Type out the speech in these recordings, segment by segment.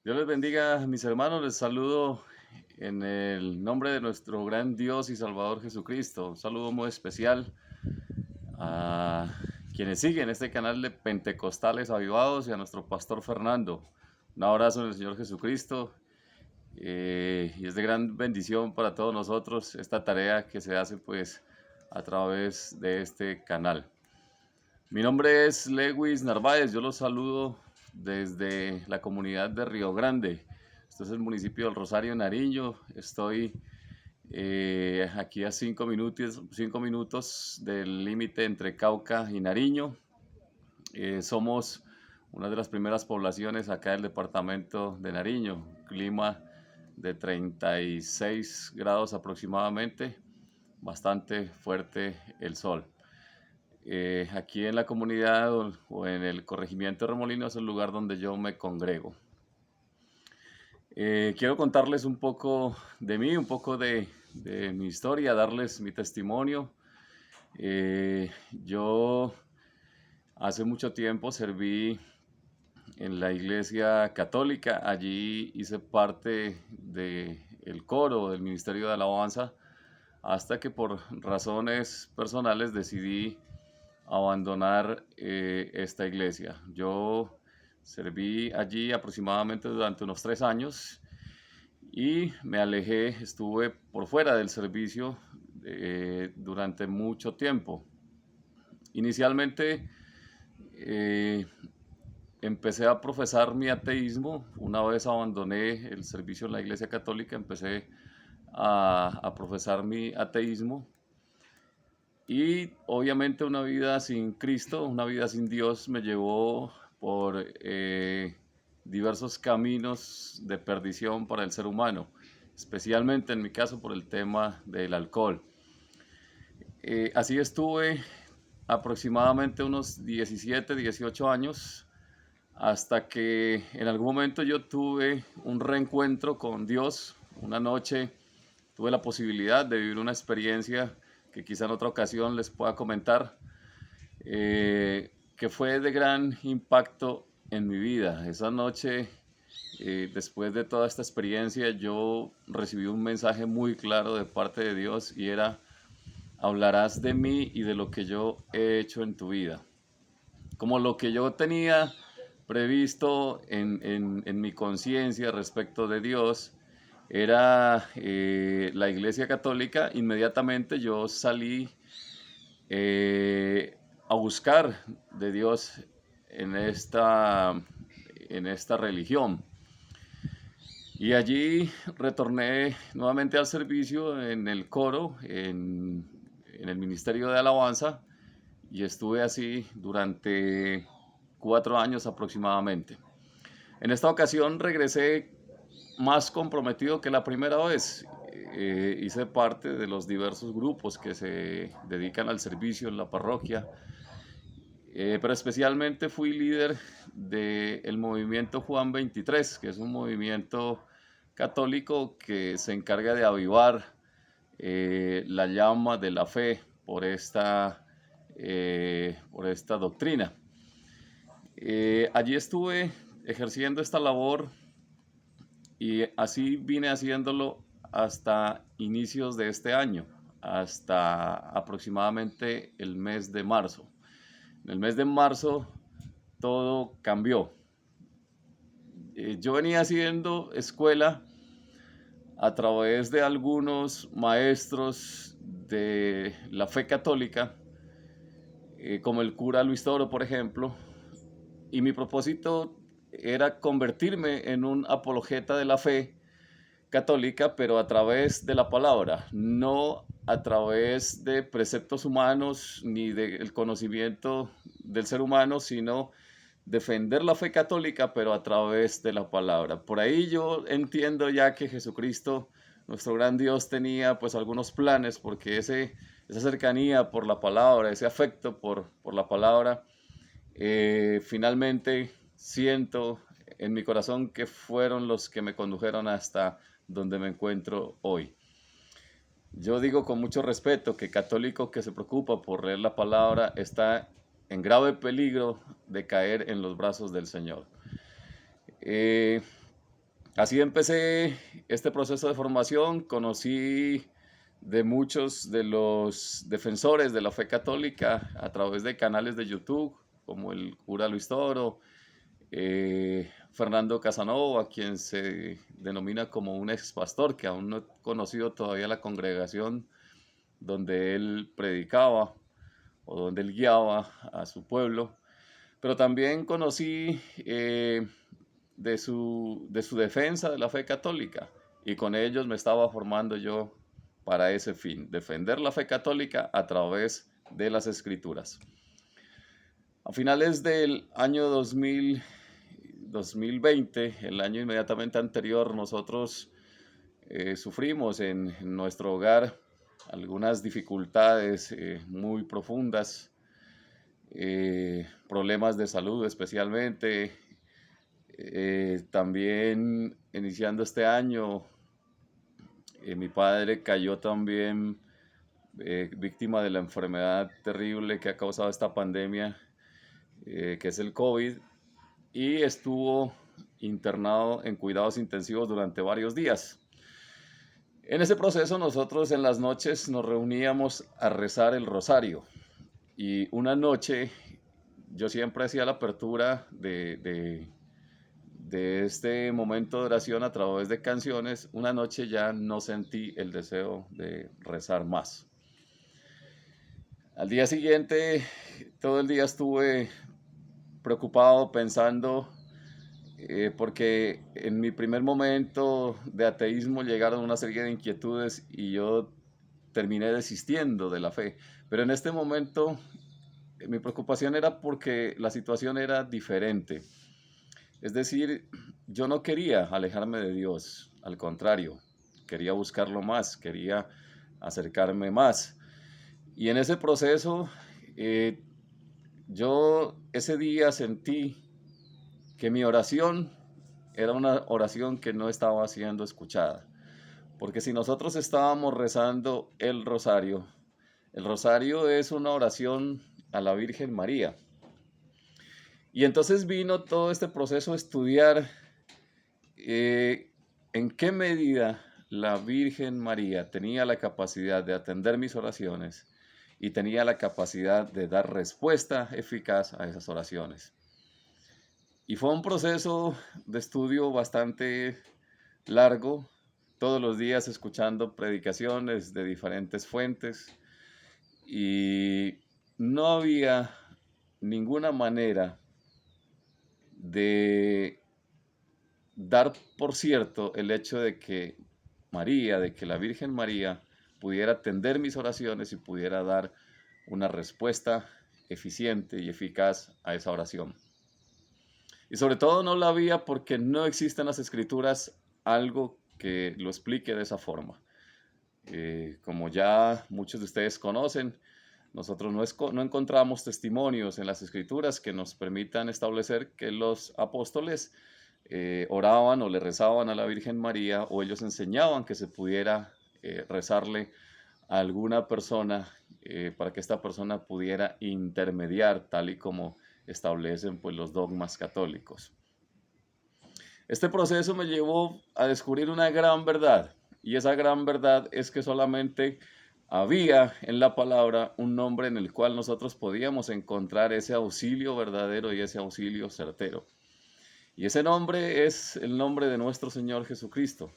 Dios les bendiga, mis hermanos. Les saludo en el nombre de nuestro gran Dios y Salvador Jesucristo. Un saludo muy especial a quienes siguen este canal de Pentecostales Avivados y a nuestro pastor Fernando. Un abrazo en el Señor Jesucristo. Y es de gran bendición para todos nosotros esta tarea que se hace pues a través de este canal. Mi nombre es Lewis Narváez, yo los saludo desde la comunidad de Río Grande. Esto es el municipio del Rosario, Nariño. Estoy aquí a 5 minutos del límite entre Cauca y Nariño. Somos una de las primeras poblaciones acá del departamento de Nariño. Clima de 36 grados aproximadamente, bastante fuerte el sol. Aquí en la comunidad o en el corregimiento de Remolino es el lugar donde yo me congrego. Quiero contarles un poco de mí, un poco de mi historia, darles mi testimonio. Yo hace mucho tiempo serví en la iglesia católica, allí hice parte del coro del Ministerio de Alabanza, hasta que por razones personales decidí abandonar esta iglesia. Yo serví allí aproximadamente durante unos 3 años y me alejé, estuve por fuera del servicio durante mucho tiempo. Inicialmente eh, empecé a profesar mi ateísmo. Una vez abandoné el servicio en la iglesia católica, empecé a profesar mi ateísmo. Y obviamente una vida sin Cristo, una vida sin Dios me llevó por diversos caminos de perdición para el ser humano, especialmente en mi caso por el tema del alcohol. Así estuve aproximadamente unos 17, 18 años, hasta que en algún momento yo tuve un reencuentro con Dios. Una noche tuve la posibilidad de vivir una experiencia que quizá en otra ocasión les pueda comentar, que fue de gran impacto en mi vida. Esa noche, después de toda esta experiencia, yo recibí un mensaje muy claro de parte de Dios y era: hablarás de mí y de lo que yo he hecho en tu vida. Como lo que yo tenía previsto en mi conciencia respecto de Dios era la Iglesia Católica, inmediatamente yo salí a buscar de Dios en esta religión. Y allí retorné nuevamente al servicio en el coro, en el Ministerio de Alabanza, y estuve así durante 4 años aproximadamente. En esta ocasión regresé más comprometido que la primera vez. Hice parte de los diversos grupos que se dedican al servicio en la parroquia, pero especialmente fui líder del movimiento Juan 23, que es un movimiento católico que se encarga de avivar la llama de la fe por esta doctrina. Allí estuve ejerciendo esta labor y así vine haciéndolo hasta inicios de este año, hasta aproximadamente el mes de marzo. En el mes de marzo todo cambió. Yo venía haciendo escuela a través de algunos maestros de la fe católica, como el cura Luis Toro, por ejemplo, y mi propósito era convertirme en un apologeta de la fe católica, pero a través de la palabra, no a través de preceptos humanos ni del conocimiento del ser humano, sino defender la fe católica, pero a través de la palabra. Por ahí yo entiendo ya que Jesucristo, nuestro gran Dios, tenía pues algunos planes, porque esa cercanía por la palabra, ese afecto por la palabra, finalmente siento en mi corazón que fueron los que me condujeron hasta donde me encuentro hoy. Yo digo con mucho respeto que católico que se preocupa por leer la palabra está en grave peligro de caer en los brazos del Señor. Eh, Así empecé este proceso de formación, conocí de muchos de los defensores de la fe católica a través de canales de YouTube, como el cura Luis Toro, Fernando Casanova, quien se denomina como un ex pastor, que aún no he conocido todavía la congregación donde él predicaba o donde él guiaba a su pueblo, pero también conocí de su defensa de la fe católica, y con ellos me estaba formando yo para ese fin, defender la fe católica a través de las escrituras. A finales del año 2020, el año inmediatamente anterior, nosotros sufrimos en nuestro hogar algunas dificultades muy profundas, problemas de salud especialmente. También iniciando este año, mi padre cayó también víctima de la enfermedad terrible que ha causado esta pandemia, que es el COVID, y estuvo internado en cuidados intensivos durante varios días. En ese proceso nosotros en las noches nos reuníamos a rezar el rosario, y una noche yo siempre hacía la apertura de este momento de oración a través de canciones. Una noche ya no sentí el deseo de rezar más. Al día siguiente, todo el día estuve preocupado pensando, porque en mi primer momento de ateísmo llegaron una serie de inquietudes y yo terminé desistiendo de la fe. Pero en este momento mi preocupación era porque la situación era diferente. Es decir, yo no quería alejarme de Dios, al contrario, quería buscarlo más, quería acercarme más. Y en ese proceso, eh, yo ese día sentí que mi oración era una oración que no estaba siendo escuchada. Porque si nosotros estábamos rezando el rosario es una oración a la Virgen María. Y entonces vino todo este proceso a estudiar en qué medida la Virgen María tenía la capacidad de atender mis oraciones y tenía la capacidad de dar respuesta eficaz a esas oraciones. Y fue un proceso de estudio bastante largo, todos los días escuchando predicaciones de diferentes fuentes, y no había ninguna manera de dar por cierto el hecho de que María, de que la Virgen María pudiera atender mis oraciones y pudiera dar una respuesta eficiente y eficaz a esa oración. Y sobre todo no la había porque no existe en las escrituras algo que lo explique de esa forma. Como ya muchos de ustedes conocen, nosotros no encontramos testimonios en las escrituras que nos permitan establecer que los apóstoles oraban o le rezaban a la Virgen María, o ellos enseñaban que se pudiera rezarle a alguna persona, para que esta persona pudiera intermediar, tal y como establecen pues, los dogmas católicos. Este proceso me llevó a descubrir una gran verdad, y esa gran verdad es que solamente había en la palabra un nombre en el cual nosotros podíamos encontrar ese auxilio verdadero y ese auxilio certero. Y ese nombre es el nombre de nuestro Señor Jesucristo.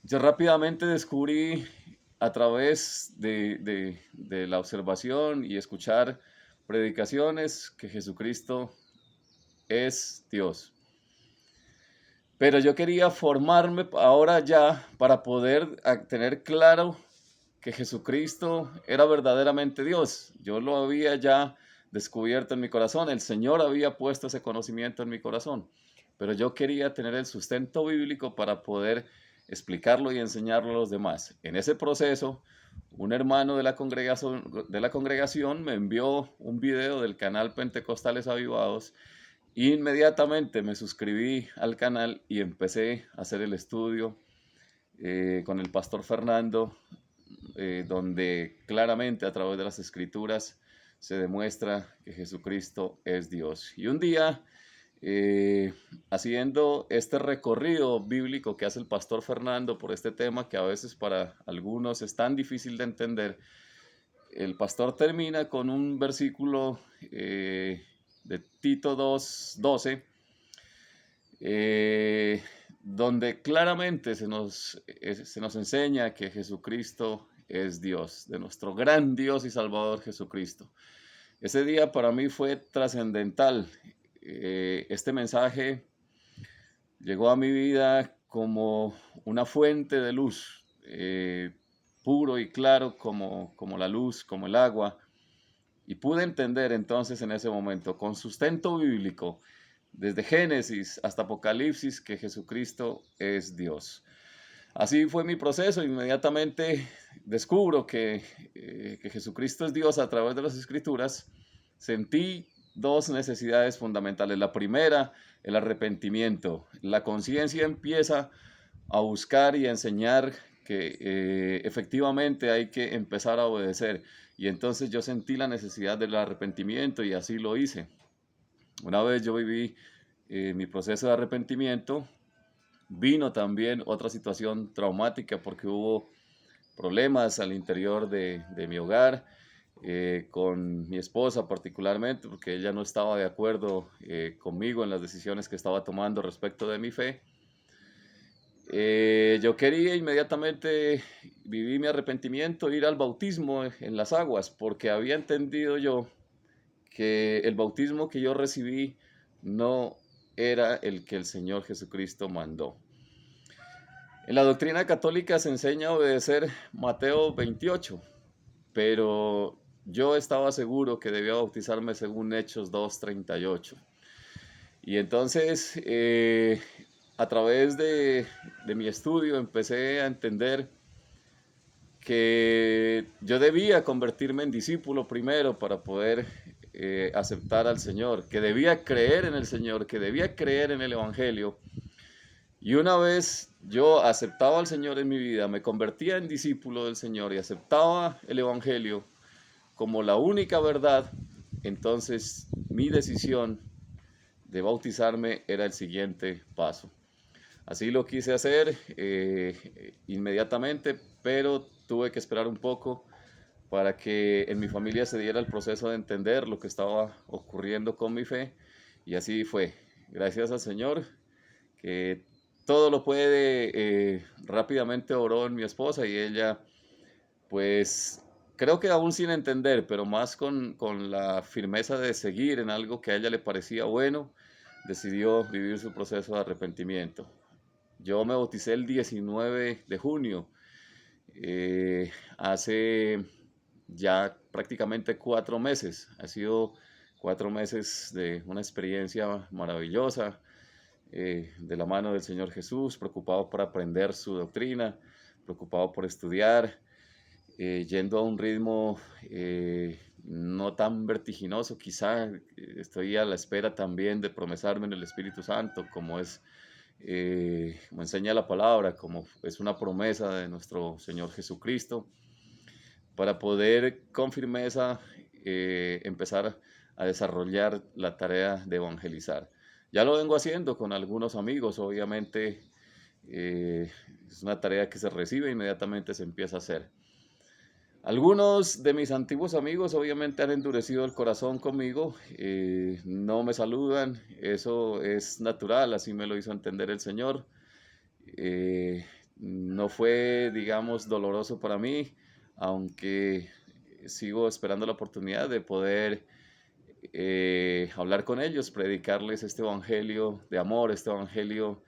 Yo rápidamente descubrí a través de la observación y escuchar predicaciones que Jesucristo es Dios. Pero yo quería formarme ahora ya para poder tener claro que Jesucristo era verdaderamente Dios. Yo lo había ya descubierto en mi corazón, el Señor había puesto ese conocimiento en mi corazón, pero yo quería tener el sustento bíblico para poder explicarlo y enseñarlo a los demás. En ese proceso, un hermano de la congregación me envió un video del canal Pentecostales Avivados. Inmediatamente me suscribí al canal y empecé a hacer el estudio con el pastor Fernando, donde claramente a través de las escrituras se demuestra que Jesucristo es Dios. Y un día eh, haciendo este recorrido bíblico que hace el pastor Fernando por este tema que a veces para algunos es tan difícil de entender, el pastor termina con un versículo de Tito 2:12, eh, donde claramente se nos enseña que Jesucristo es Dios, de nuestro gran Dios y Salvador Jesucristo. Ese día para mí fue trascendental. Este mensaje llegó a mi vida como una fuente de luz, puro y claro como la luz, como el agua. Y pude entender entonces en ese momento, con sustento bíblico, desde Génesis hasta Apocalipsis, que Jesucristo es Dios. Así fue mi proceso. Inmediatamente descubro que Jesucristo es Dios a través de las Escrituras. Sentí dos necesidades fundamentales. La primera, el arrepentimiento. La conciencia empieza a buscar y a enseñar que efectivamente hay que empezar a obedecer. Y entonces yo sentí la necesidad del arrepentimiento y así lo hice. Una vez yo viví mi proceso de arrepentimiento, vino también otra situación traumática porque hubo problemas al interior de mi hogar, con mi esposa particularmente, porque ella no estaba de acuerdo conmigo en las decisiones que estaba tomando respecto de mi fe. Yo quería inmediatamente, viví mi arrepentimiento, ir al bautismo en las aguas, porque había entendido yo que el bautismo que yo recibí no era el que el Señor Jesucristo mandó. En la doctrina católica se enseña a obedecer Mateo 28, pero yo estaba seguro que debía bautizarme según Hechos 2:38. Y entonces, a través de mi estudio, empecé a entender que yo debía convertirme en discípulo primero para poder aceptar al Señor, que debía creer en el Señor, que debía creer en el Evangelio. Y una vez yo aceptaba al Señor en mi vida, me convertía en discípulo del Señor y aceptaba el Evangelio como la única verdad, entonces mi decisión de bautizarme era el siguiente paso. Así lo quise hacer inmediatamente, pero tuve que esperar un poco para que en mi familia se diera el proceso de entender lo que estaba ocurriendo con mi fe. Y así fue. Gracias al Señor, que todo lo puede. Rápidamente oró en mi esposa y ella, pues creo que aún sin entender, pero más con la firmeza de seguir en algo que a ella le parecía bueno, decidió vivir su proceso de arrepentimiento. Yo me bauticé el 19 de junio, hace ya prácticamente 4 meses. Ha sido 4 meses de una experiencia maravillosa, de la mano del Señor Jesús, preocupado por aprender su doctrina, preocupado por estudiar, yendo a un ritmo no tan vertiginoso, quizá estoy a la espera también de promesarme en el Espíritu Santo, como enseña la palabra, como es una promesa de nuestro Señor Jesucristo, para poder con firmeza empezar a desarrollar la tarea de evangelizar. Ya lo vengo haciendo con algunos amigos, obviamente es una tarea que se recibe e inmediatamente se empieza a hacer. Algunos de mis antiguos amigos obviamente han endurecido el corazón conmigo, no me saludan, eso es natural, así me lo hizo entender el Señor. No fue, digamos, doloroso para mí, aunque sigo esperando la oportunidad de poder hablar con ellos, predicarles este evangelio de amor, este evangelio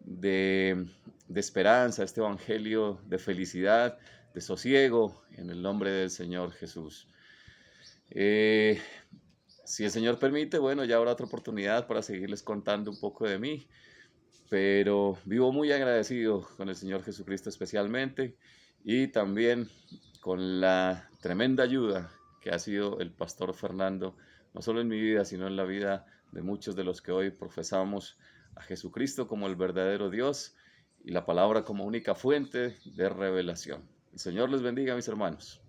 de esperanza, este evangelio de felicidad, de sosiego, en el nombre del Señor Jesús. Eh, si el Señor permite, bueno, ya habrá otra oportunidad para seguirles contando un poco de mí, pero vivo muy agradecido con el Señor Jesucristo especialmente y también con la tremenda ayuda que ha sido el pastor Fernando, no solo en mi vida, sino en la vida de muchos de los que hoy profesamos a Jesucristo como el verdadero Dios y la palabra como única fuente de revelación. El Señor les bendiga, mis hermanos.